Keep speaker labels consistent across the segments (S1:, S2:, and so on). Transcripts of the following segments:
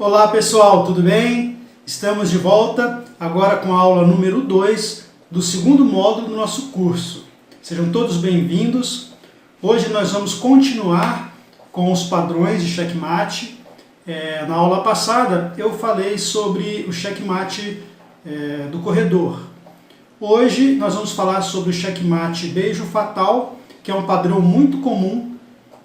S1: Olá pessoal, tudo bem? Estamos de volta agora com a aula número 2 do segundo módulo do nosso curso. Sejam todos bem-vindos. Hoje nós vamos continuar com os padrões de checkmate. Na aula passada eu falei sobre o checkmate do corredor. Hoje nós vamos falar sobre o checkmate beijo fatal, que é um padrão muito comum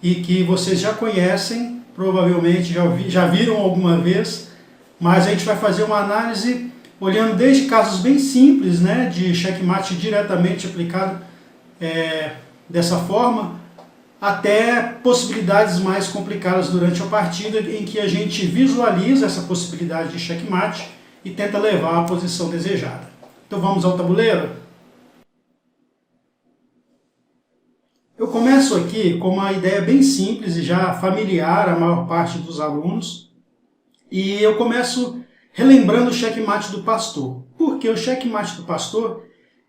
S1: e que vocês já conhecem, provavelmente já viram alguma vez, mas a gente vai fazer uma análise olhando desde casos bem simples, né, de checkmate diretamente aplicado dessa forma, até possibilidades mais complicadas durante a partida, em que a gente visualiza essa possibilidade de checkmate e tenta levar à posição desejada. Então vamos ao tabuleiro? Eu começo aqui com uma ideia bem simples e já familiar à maior parte dos alunos. E eu começo relembrando o checkmate do pastor. Porque o checkmate do pastor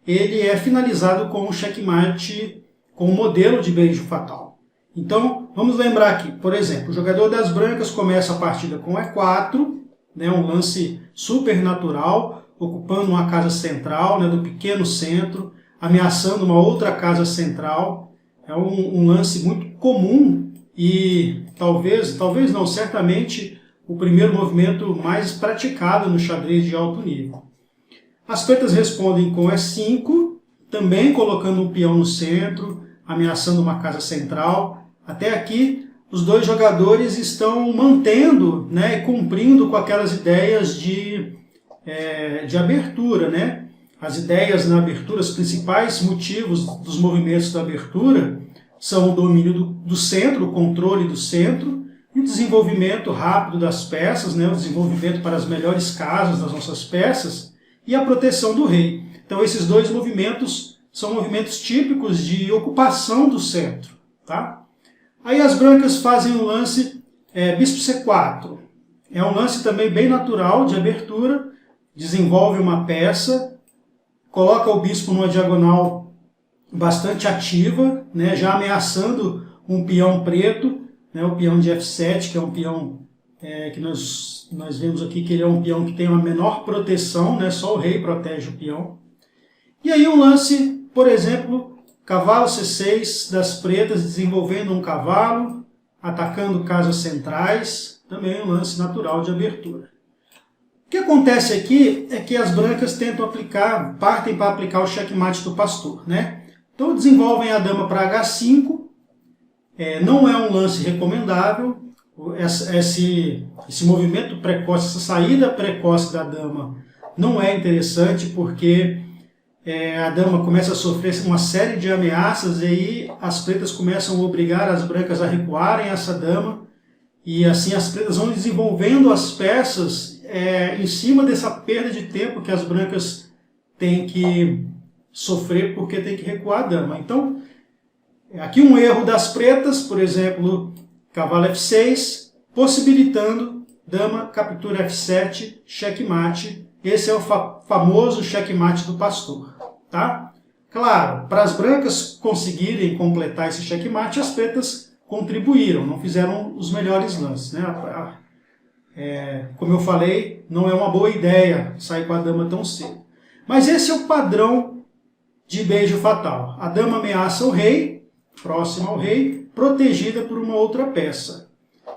S1: ele é finalizado com o checkmate com o modelo de beijo fatal. Então, vamos lembrar aqui, por exemplo, o jogador das brancas começa a partida com E4, né, um lance super natural, ocupando uma casa central, né, do pequeno centro, ameaçando uma outra casa central. É um lance muito comum e talvez não, certamente o primeiro movimento mais praticado no xadrez de alto nível. As pretas respondem com E5, também colocando um peão no centro, ameaçando uma casa central. Até aqui, os dois jogadores estão mantendo, né, e cumprindo com aquelas ideias de abertura, né? As ideias na abertura, os principais motivos dos movimentos da abertura são o domínio do centro, o controle do centro, e o desenvolvimento rápido das peças, né, o desenvolvimento para as melhores casas das nossas peças, e a proteção do rei. Então esses dois movimentos são movimentos típicos de ocupação do centro. Tá? Aí as brancas fazem um lance bispo C4. É um lance também bem natural de abertura, desenvolve uma peça, coloca o bispo numa diagonal bastante ativa, né, já ameaçando um peão preto, né, o peão de F7, que é um peão que nós vemos aqui que ele é um peão que tem uma menor proteção, né, só o rei protege o peão. E aí um lance, por exemplo, cavalo C6 das pretas desenvolvendo um cavalo, atacando casas centrais, também um lance natural de abertura. O que acontece aqui é que as brancas partem para aplicar o checkmate do pastor, né? Então desenvolvem a dama para H5, não é um lance recomendável, esse movimento precoce, essa saída precoce da dama não é interessante porque a dama começa a sofrer uma série de ameaças e aí as pretas começam a obrigar as brancas a recuarem essa dama e assim as pretas vão desenvolvendo as peças em cima dessa perda de tempo que as brancas têm que sofrer porque tem que recuar a dama. Então, aqui um erro das pretas, por exemplo, cavalo F6, possibilitando dama, captura F7, checkmate. Esse é o famoso checkmate do pastor. Tá? Claro, para as brancas conseguirem completar esse checkmate, as pretas contribuíram, não fizeram os melhores lances, né? Como eu falei, não é uma boa ideia sair com a dama tão cedo. Mas esse é o padrão de beijo fatal. A dama ameaça o rei, próxima ao rei, protegida por uma outra peça.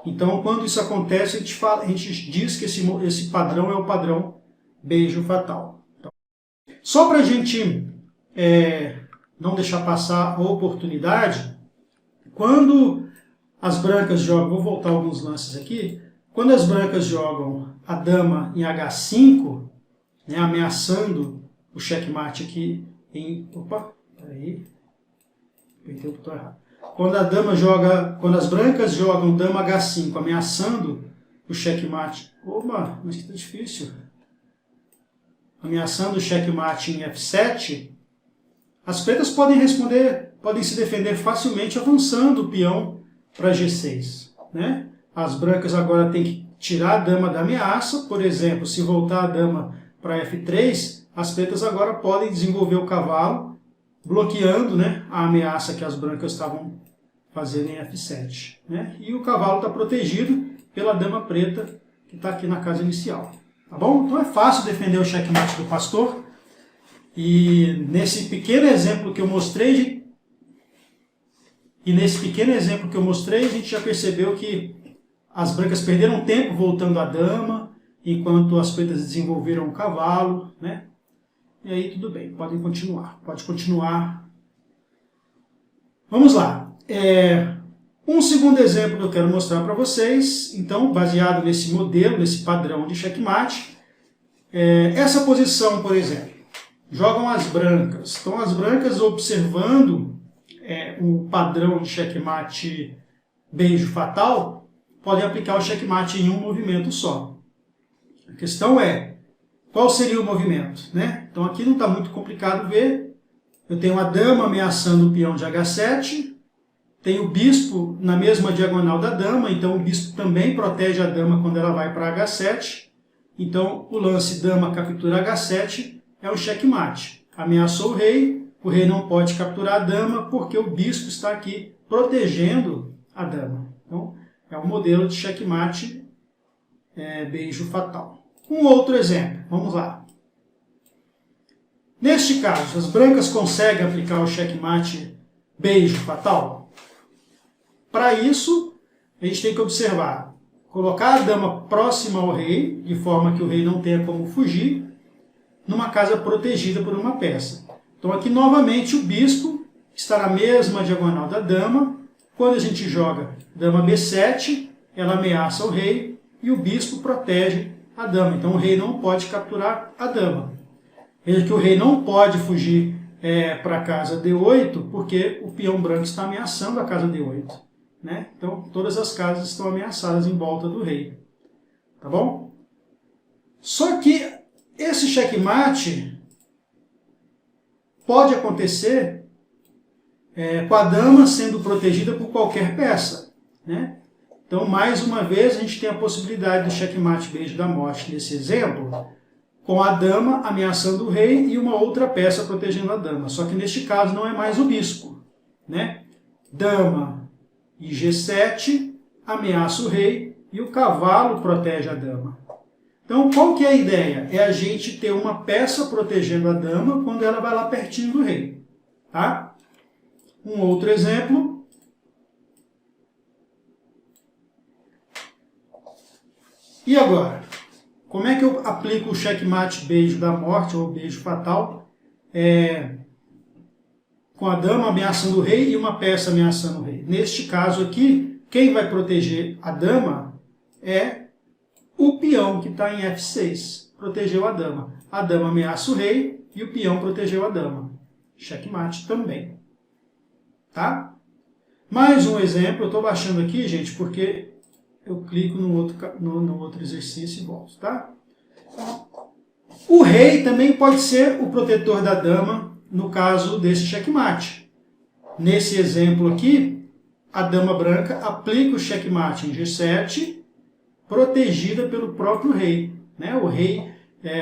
S1: Então, quando isso acontece, a gente diz que esse padrão é o padrão beijo fatal. Então, só para a gente não deixar passar a oportunidade, quando as brancas jogam, vou voltar alguns lances aqui, quando as brancas jogam a dama em H5, né, ameaçando o checkmate aqui em... Opa, peraí, apertei o botão errado. Quando as brancas jogam dama H5, ameaçando o checkmate... Opa, mas que tá difícil. Ameaçando o checkmate em F7, as pretas podem se defender facilmente avançando o peão para G6, né? As brancas agora têm que tirar a dama da ameaça, por exemplo, se voltar a dama para F3, as pretas agora podem desenvolver o cavalo, bloqueando, né, a ameaça que as brancas estavam fazendo em F7. Né? E o cavalo está protegido pela dama preta que está aqui na casa inicial. Tá bom? Então é fácil defender o checkmate do pastor. E nesse pequeno exemplo que eu mostrei, a gente já percebeu que as brancas perderam tempo voltando à dama, enquanto as pretas desenvolveram o cavalo, né? E aí tudo bem, podem continuar. Pode continuar. Vamos lá. Um segundo exemplo que eu quero mostrar para vocês, então, baseado nesse modelo, nesse padrão de checkmate, essa posição, por exemplo, jogam as brancas. Então, as brancas, observando o padrão de checkmate beijo fatal, podem aplicar o checkmate em um movimento só. A questão é, qual seria o movimento, né? Então, aqui não está muito complicado ver. Eu tenho a dama ameaçando o peão de H7, tem o bispo na mesma diagonal da dama, então o bispo também protege a dama quando ela vai para H7. Então, o lance dama captura H7 é o checkmate. Ameaçou o rei não pode capturar a dama porque o bispo está aqui protegendo a dama. Então, é um modelo de checkmate beijo fatal. Um outro exemplo, vamos lá. Neste caso, as brancas conseguem aplicar o checkmate beijo fatal? Para isso, a gente tem que observar, colocar a dama próxima ao rei, de forma que o rei não tenha como fugir, numa casa protegida por uma peça. Então aqui novamente o bispo está na mesma diagonal da dama. Quando a gente joga dama B7, ela ameaça o rei e o bispo protege a dama. Então o rei não pode capturar a dama. Veja que o rei não pode fugir para a casa D8, porque o peão branco está ameaçando a casa D8. Né? Então, todas as casas estão ameaçadas em volta do rei. Tá bom? Só que esse checkmate pode acontecer com a dama sendo protegida por qualquer peça. Né? Então, mais uma vez, a gente tem a possibilidade do checkmate beijo da morte nesse exemplo, com a dama ameaçando o rei e uma outra peça protegendo a dama. Só que neste caso não é mais o bispo. Né? Dama e G7 ameaça o rei e o cavalo protege a dama. Então, qual que é a ideia? É a gente ter uma peça protegendo a dama quando ela vai lá pertinho do rei. Tá? Um outro exemplo. E agora? Como é que eu aplico o checkmate beijo da morte ou beijo fatal com a dama ameaçando o rei e uma peça ameaçando o rei? Neste caso aqui, quem vai proteger a dama é o peão que está em F6. Protegeu a dama. A dama ameaça o rei e o peão protegeu a dama. Checkmate também. Tá? Mais um exemplo, eu estou baixando aqui, gente, porque eu clico no outro exercício e volto. Tá? O rei também pode ser o protetor da dama no caso desse checkmate. Nesse exemplo aqui, a dama branca aplica o checkmate em G7, protegida pelo próprio rei. Né? O rei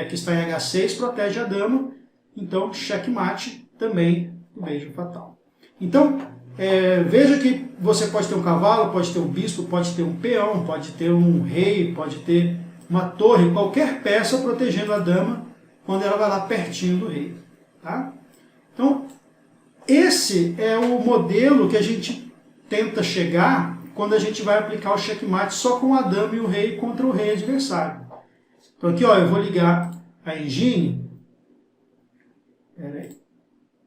S1: que está em H6 protege a dama, então checkmate também o beijo fatal. Então, veja que você pode ter um cavalo, pode ter um bispo, pode ter um peão, pode ter um rei, pode ter uma torre, qualquer peça protegendo a dama quando ela vai lá pertinho do rei. Tá? Então, esse é o modelo que a gente tenta chegar quando a gente vai aplicar o checkmate só com a dama e o rei contra o rei adversário. Então aqui, ó, eu vou ligar a engine,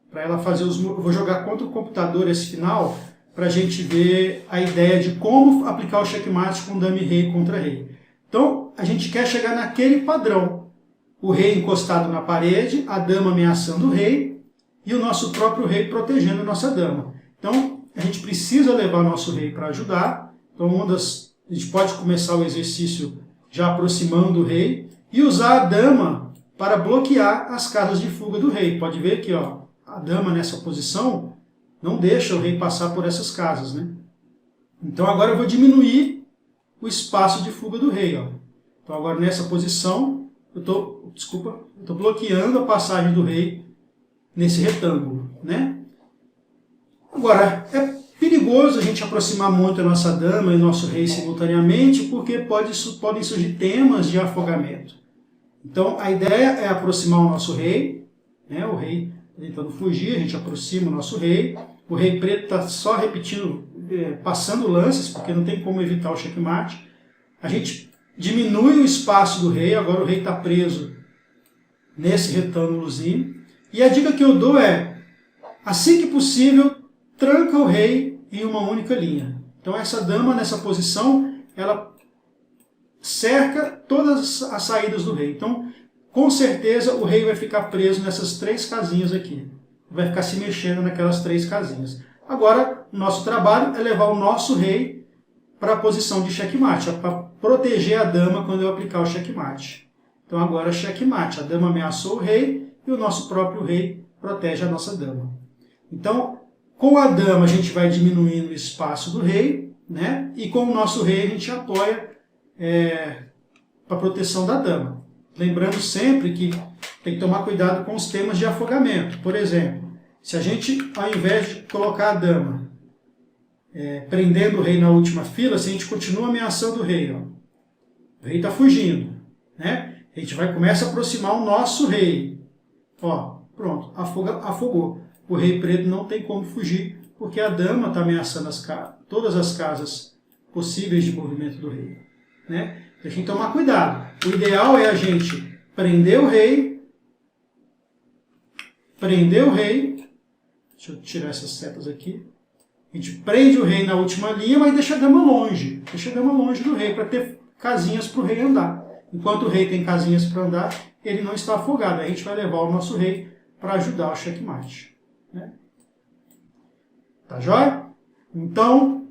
S1: para ela fazer eu vou jogar contra o computador esse final, para a gente ver a ideia de como aplicar o checkmate com dama e rei contra rei. Então, a gente quer chegar naquele padrão. O rei encostado na parede, a dama ameaçando o rei, e o nosso próprio rei protegendo a nossa dama. Então, a gente precisa levar nosso rei para ajudar. Então, a gente pode começar o exercício já aproximando o rei e usar a dama para bloquear as casas de fuga do rei. Pode ver que ó, a dama nessa posição não deixa o rei passar por essas casas. Né? Então, agora eu vou diminuir o espaço de fuga do rei. Ó. Então, agora nessa posição, eu estou bloqueando a passagem do rei nesse retângulo, né? Agora, é perigoso perigoso a gente aproximar muito a nossa dama e o nosso rei simultaneamente, porque podem surgir temas de afogamento. Então, a ideia é aproximar o nosso rei, né? O rei tentando fugir, a gente aproxima o nosso rei. O rei preto está só repetindo, passando lances, porque não tem como evitar o checkmate. A gente diminui o espaço do rei, agora o rei está preso nesse retângulozinho. E a dica que eu dou é, assim que possível, tranca o rei em uma única linha. Então essa dama nessa posição, ela cerca todas as saídas do rei. Então, com certeza, o rei vai ficar preso nessas 3 casinhas aqui. Vai ficar se mexendo naquelas 3 casinhas. Agora, o nosso trabalho é levar o nosso rei para a posição de checkmate, para proteger a dama quando eu aplicar o checkmate. Então agora checkmate, a dama ameaçou o rei e o nosso próprio rei protege a nossa dama. Então, com a dama a gente vai diminuindo o espaço do rei, né? E com o nosso rei a gente apoia para a proteção da dama. Lembrando sempre que tem que tomar cuidado com os temas de afogamento. Por exemplo, se a gente, ao invés de colocar a dama prendendo o rei na última fila, se a gente continua ameaçando o rei, ó, o rei está fugindo, né? A gente começa a aproximar o nosso rei. Ó, pronto, afogou. O rei preto não tem como fugir, porque a dama está ameaçando todas as casas possíveis de movimento do rei, né? A gente tem que tomar cuidado. O ideal é a gente prender o rei. Deixa eu tirar essas setas aqui. A gente prende o rei na última linha, mas deixa a dama longe. Deixa a dama longe do rei, para ter casinhas para o rei andar. Enquanto o rei tem casinhas para andar, ele não está afogado. A gente vai levar o nosso rei para ajudar o checkmate, né? Tá joia? Então,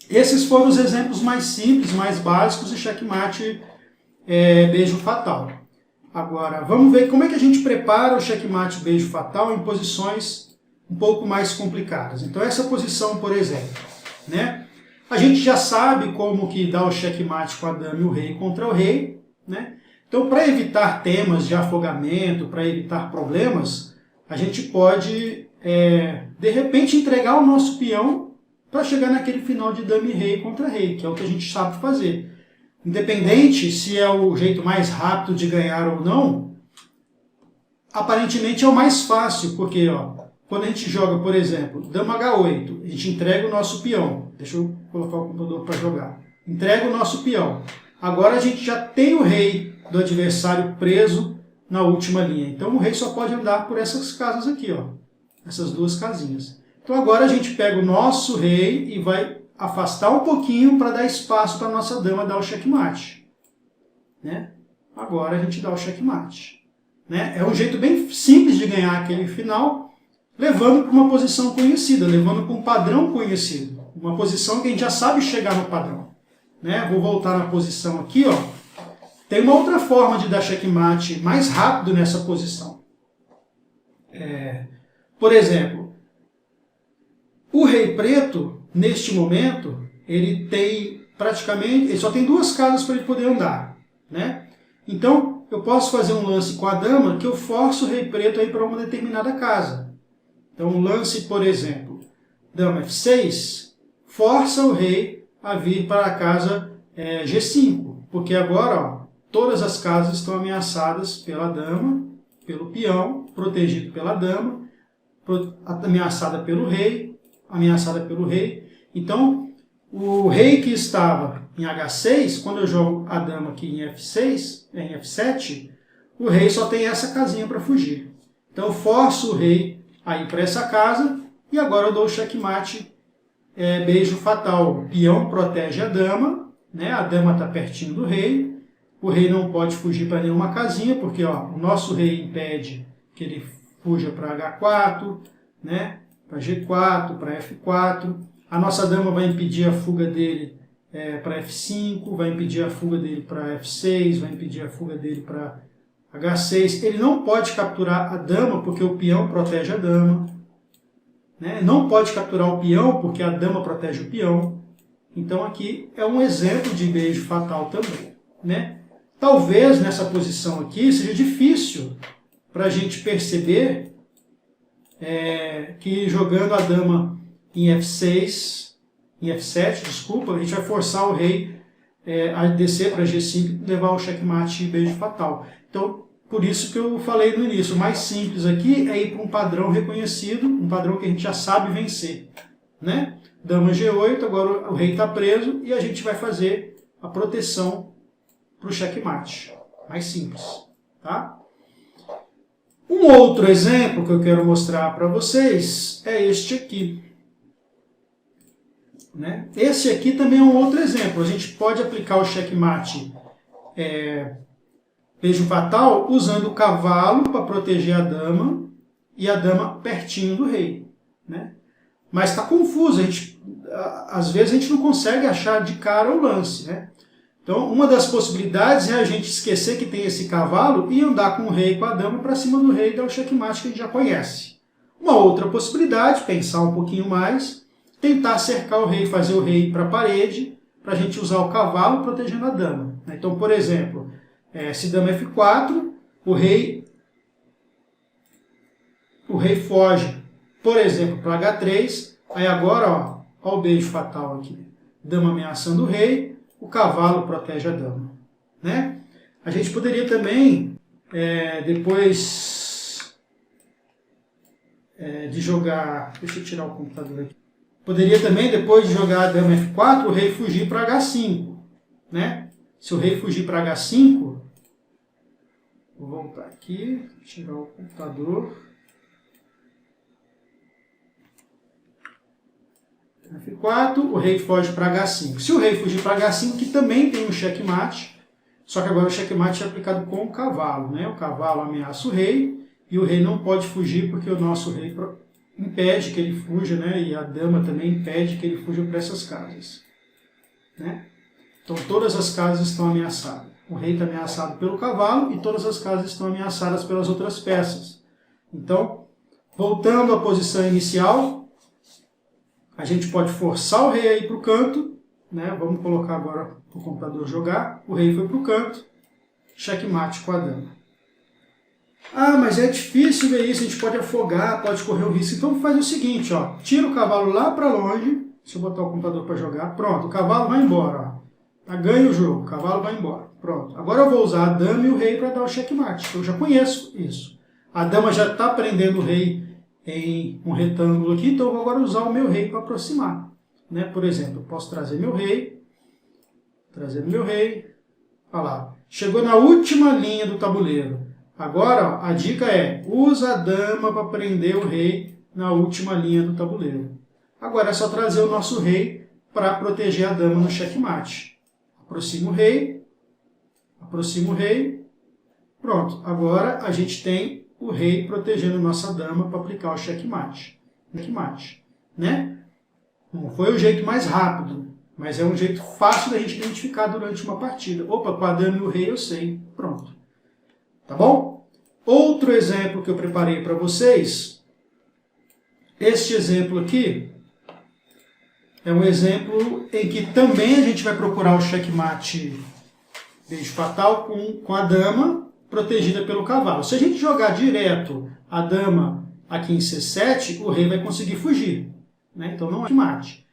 S1: esses foram os exemplos mais simples, mais básicos de checkmate beijo fatal. Agora, vamos ver como é que a gente prepara o checkmate beijo fatal em posições um pouco mais complicadas. Então, essa posição, por exemplo, né? A gente já sabe como que dá o checkmate com a dama e o rei contra o rei, né? Então, para evitar temas de afogamento, para evitar problemas, a gente pode, de repente, entregar o nosso peão para chegar naquele final de dama e rei contra rei, que é o que a gente sabe fazer. Independente se é o jeito mais rápido de ganhar ou não, aparentemente é o mais fácil, porque quando a gente joga, por exemplo, dama H8, a gente entrega o nosso peão. Deixa eu colocar o computador para jogar. Entrega o nosso peão. Agora a gente já tem o rei do adversário preso na última linha. Então o rei só pode andar por essas casas aqui, ó, essas 2 casinhas. Então agora a gente pega o nosso rei e vai afastar um pouquinho para dar espaço para a nossa dama dar o checkmate, né? Agora a gente dá o checkmate, né? É um jeito bem simples de ganhar aquele final, levando para uma posição conhecida, levando para um padrão conhecido, uma posição que a gente já sabe chegar no padrão, né? Vou voltar na posição aqui, ó. Tem uma outra forma de dar checkmate mais rápido nessa posição. Por exemplo, o rei preto, neste momento, ele só tem 2 casas para ele poder andar, né? Então, eu posso fazer um lance com a dama que eu forço o rei preto a ir para uma determinada casa. Então, um lance, por exemplo, dama F6, força o rei a vir para a casa G5, porque agora, ó, todas as casas estão ameaçadas pela dama, pelo peão, protegido pela dama, ameaçada pelo rei, Então, o rei que estava em H6, quando eu jogo a dama aqui em F6, em F7, o rei só tem essa casinha para fugir. Então, eu forço o rei a ir para essa casa e agora eu dou o checkmate beijo fatal. O peão protege a dama, né? A dama está pertinho do rei. O rei não pode fugir para nenhuma casinha, porque o nosso rei impede que ele fuja para H4, né? Para G4, para F4. A nossa dama vai impedir a fuga dele para F5, vai impedir a fuga dele para F6, vai impedir a fuga dele para H6. Ele não pode capturar a dama porque o peão protege a dama, né? Não pode capturar o peão porque a dama protege o peão. Então aqui é um exemplo de beijo fatal também, né? Talvez nessa posição aqui seja difícil para a gente perceber que jogando a dama em F6 em F7, desculpa, a gente vai forçar o rei a descer para G5 e levar o checkmate e beijo fatal. Então, por isso que eu falei no início, o mais simples aqui é ir para um padrão reconhecido, um padrão que a gente já sabe vencer, né? Dama G8, agora o rei está preso e a gente vai fazer a proteção para o checkmate. Mais simples, tá? Um outro exemplo que eu quero mostrar para vocês é este aqui. Né? Esse aqui também é um outro exemplo. A gente pode aplicar o checkmate beijo fatal usando o cavalo para proteger a dama e a dama pertinho do rei. Né? Mas está confuso. Às vezes a gente não consegue achar de cara o lance. Né? Então, uma das possibilidades é a gente esquecer que tem esse cavalo e andar com o rei e com a dama para cima do rei e dar o checkmate que a gente já conhece. Uma outra possibilidade, pensar um pouquinho mais, tentar cercar o rei, fazer o rei para a parede, para a gente usar o cavalo protegendo a dama. Então, por exemplo, se dama F4, o rei foge, por exemplo, para H3, aí agora, ó o beijo fatal aqui. Dama ameaçando o rei, o cavalo protege a dama. Né? A gente poderia também, depois de jogar... Deixa eu tirar o computador aqui. Poderia também, depois de jogar a dama F4, o rei fugir para H5. Né? Se o rei fugir para H5, vou voltar aqui, tirar o computador. F4, o rei foge para H5. Se o rei fugir para H5, que também tem um checkmate, só que agora o checkmate é aplicado com o cavalo. Né? O cavalo ameaça o rei e o rei não pode fugir porque o nosso rei impede que ele fuja, né? E a dama também impede que ele fuja para essas casas. Né? Então todas as casas estão ameaçadas. O rei está ameaçado pelo cavalo e todas as casas estão ameaçadas pelas outras peças. Então, voltando à posição inicial, a gente pode forçar o rei a ir para o canto, né? Vamos colocar agora o computador jogar. O rei foi para o canto, checkmate com a dama. Ah, mas é difícil ver isso, a gente pode afogar, pode correr o risco. Então faz o seguinte, ó, tira o cavalo lá para longe, deixa eu botar o computador para jogar, pronto, o cavalo vai embora, ó. Ganha o jogo, o cavalo vai embora, pronto. Agora eu vou usar a dama e o rei para dar o checkmate, eu já conheço isso. A dama já está prendendo o rei em um retângulo aqui, então eu vou agora usar o meu rei para aproximar. Né? Por exemplo, eu posso trazer meu rei, olha lá, chegou na última linha do tabuleiro. Agora, ó, a dica é, usa a dama para prender o rei na última linha do tabuleiro. Agora é só trazer o nosso rei para proteger a dama no checkmate. Aproxima o rei, pronto. Agora a gente tem o rei protegendo nossa dama para aplicar o checkmate. Né? Não foi o jeito mais rápido, mas é um jeito fácil da gente identificar durante uma partida. Opa, com a dama e o rei eu sei. Pronto. Tá bom? Outro exemplo que eu preparei para vocês, este exemplo aqui, é um exemplo em que também a gente vai procurar o checkmate beijo fatal com a dama protegida pelo cavalo. Se a gente jogar direto a dama aqui em C7, o rei vai conseguir fugir. Né? Então não é checkmate.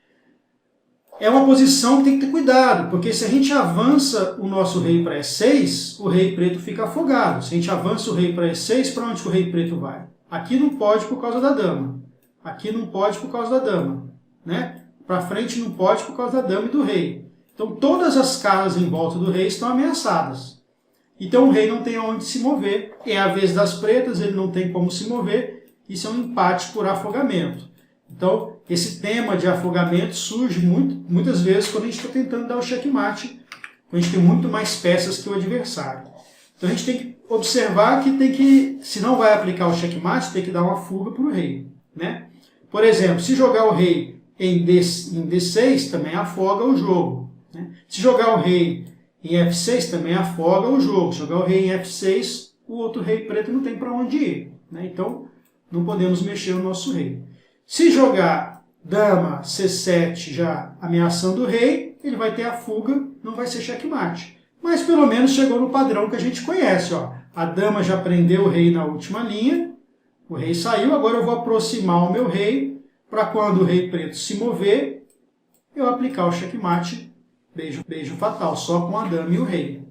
S1: É uma posição que tem que ter cuidado, porque se a gente avança o nosso rei para E6, o rei preto fica afogado. Se a gente avança o rei para E6, para onde o rei preto vai? Aqui não pode por causa da dama. Aqui não pode por causa da dama. Né? Para frente não pode por causa da dama e do rei. Então todas as casas em volta do rei estão ameaçadas. Então o rei não tem aonde se mover. É a vez das pretas, ele não tem como se mover. Isso é um empate por afogamento. Então, esse tema de afogamento surge muitas vezes quando a gente está tentando dar o checkmate, quando a gente tem muito mais peças que o adversário. Então a gente tem que observar que se não vai aplicar o checkmate, tem que dar uma fuga para o rei. Né? Por exemplo, se jogar o rei em D6, também afoga o jogo. Né? Se jogar o rei em F6, também afoga o jogo. Se jogar o rei em F6, o outro rei preto não tem para onde ir. Né? Então, não podemos mexer o nosso rei. Se jogar dama C7 já ameaçando o rei, ele vai ter a fuga, não vai ser checkmate. Mas pelo menos chegou no padrão que a gente conhece. Ó. A dama já prendeu o rei na última linha, o rei saiu, agora eu vou aproximar o meu rei, para quando o rei preto se mover, eu aplicar o checkmate beijo fatal, só com a dama e o rei.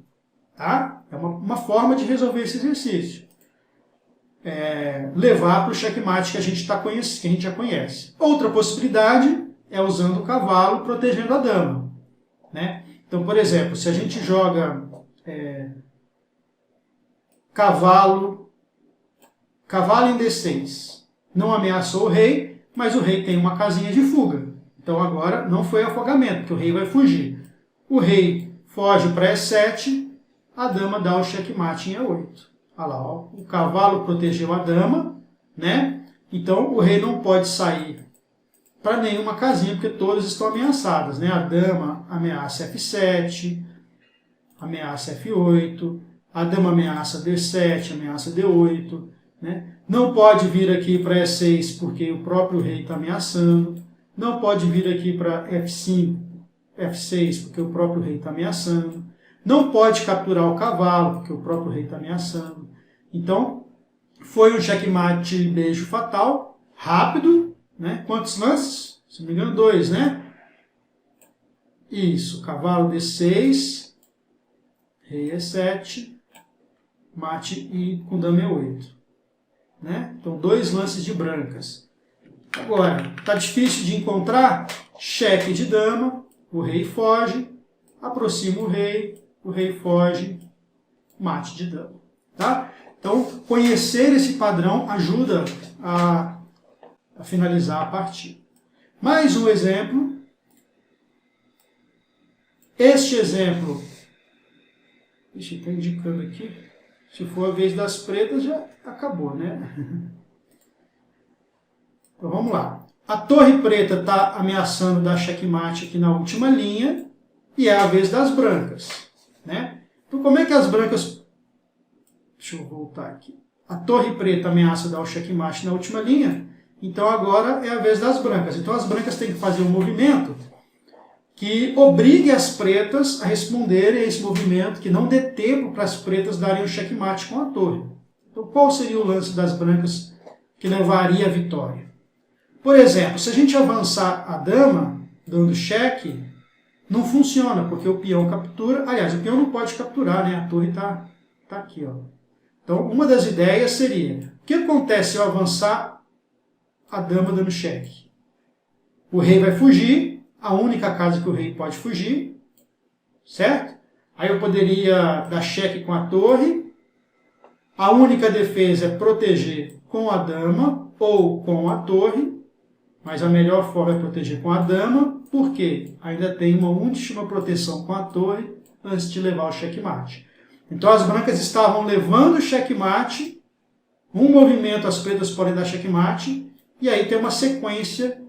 S1: Tá? É uma forma de resolver esse exercício. Levar para o checkmate que a gente já conhece. Outra possibilidade é usando o cavalo protegendo a dama. Né? Então, por exemplo, se a gente joga cavalo em D6, não ameaçou o rei, mas o rei tem uma casinha de fuga. Então agora não foi afogamento, porque o rei vai fugir. O rei foge para E7, a dama dá o checkmate em E8. Olha lá, ó, o cavalo protegeu a dama, né? Então o rei não pode sair para nenhuma casinha, porque todas estão ameaçadas, né? A dama ameaça F7, ameaça F8, a dama ameaça D7, ameaça D8, né? Não pode vir aqui para E6 porque o próprio rei está ameaçando, não pode vir aqui para F5, F6 porque o próprio rei está ameaçando, não pode capturar o cavalo porque o próprio rei está ameaçando. Então, foi um checkmate beijo fatal, rápido, né? Quantos lances? Se não me engano, 2, né? Isso, cavalo D6, rei E7, mate e com dama E8. Né? Então, 2 lances de brancas. Agora, está difícil de encontrar? Cheque de dama, o rei foge, aproxima o rei foge, mate de dama. Tá? Então, conhecer esse padrão ajuda a finalizar a partida. Mais um exemplo. Este exemplo, está indicando aqui, se for a vez das pretas já acabou, né? Então vamos lá. A torre preta está ameaçando dar checkmate aqui na última linha e é a vez das brancas, né? Então como é que as brancas... Deixa eu voltar aqui. A torre preta ameaça dar o checkmate na última linha, então agora é a vez das brancas. Então as brancas têm que fazer um movimento que obrigue as pretas a responderem a esse movimento, que não dê tempo para as pretas darem o checkmate com a torre. Então qual seria o lance das brancas que levaria à vitória? Por exemplo, se a gente avançar a dama, dando cheque, não funciona, porque o peão captura. Aliás, o peão não pode capturar, né? A torre está aqui, ó. Então, uma das ideias seria, o que acontece se eu avançar a dama dando cheque? O rei vai fugir, a única casa que o rei pode fugir, certo? Aí eu poderia dar cheque com a torre, a única defesa é proteger com a dama ou com a torre, mas a melhor forma é proteger com a dama, porque ainda tem uma última proteção com a torre antes de levar o checkmate. Então as brancas estavam levando o checkmate, um movimento as pretas podem dar checkmate, e aí tem uma sequência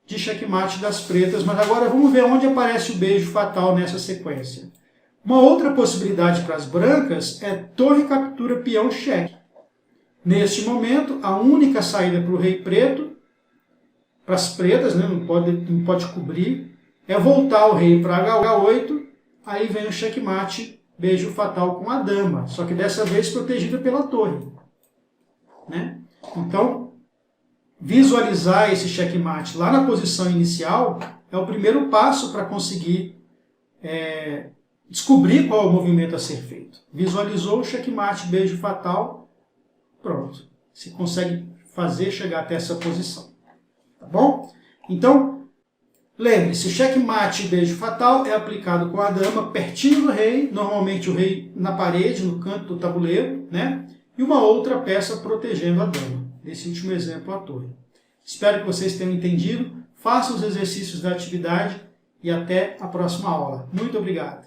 S1: de checkmate das pretas, mas agora vamos ver onde aparece o beijo fatal nessa sequência. Uma outra possibilidade para as brancas é torre captura peão cheque. Neste momento, a única saída para o rei preto, para as pretas, né, não pode cobrir, é voltar o rei para H8, aí vem o checkmate, beijo fatal com a dama, só que dessa vez protegida pela torre. Né? Então, visualizar esse checkmate lá na posição inicial é o primeiro passo para conseguir descobrir qual é o movimento a ser feito. Visualizou o checkmate, beijo fatal, pronto. Se consegue fazer chegar até essa posição. Tá bom? Então, lembre-se, o checkmate beijo fatal é aplicado com a dama pertinho do rei, normalmente o rei na parede, no canto do tabuleiro, né? E uma outra peça protegendo a dama. Nesse último exemplo, a torre. Espero que vocês tenham entendido. Façam os exercícios da atividade e até a próxima aula. Muito obrigado.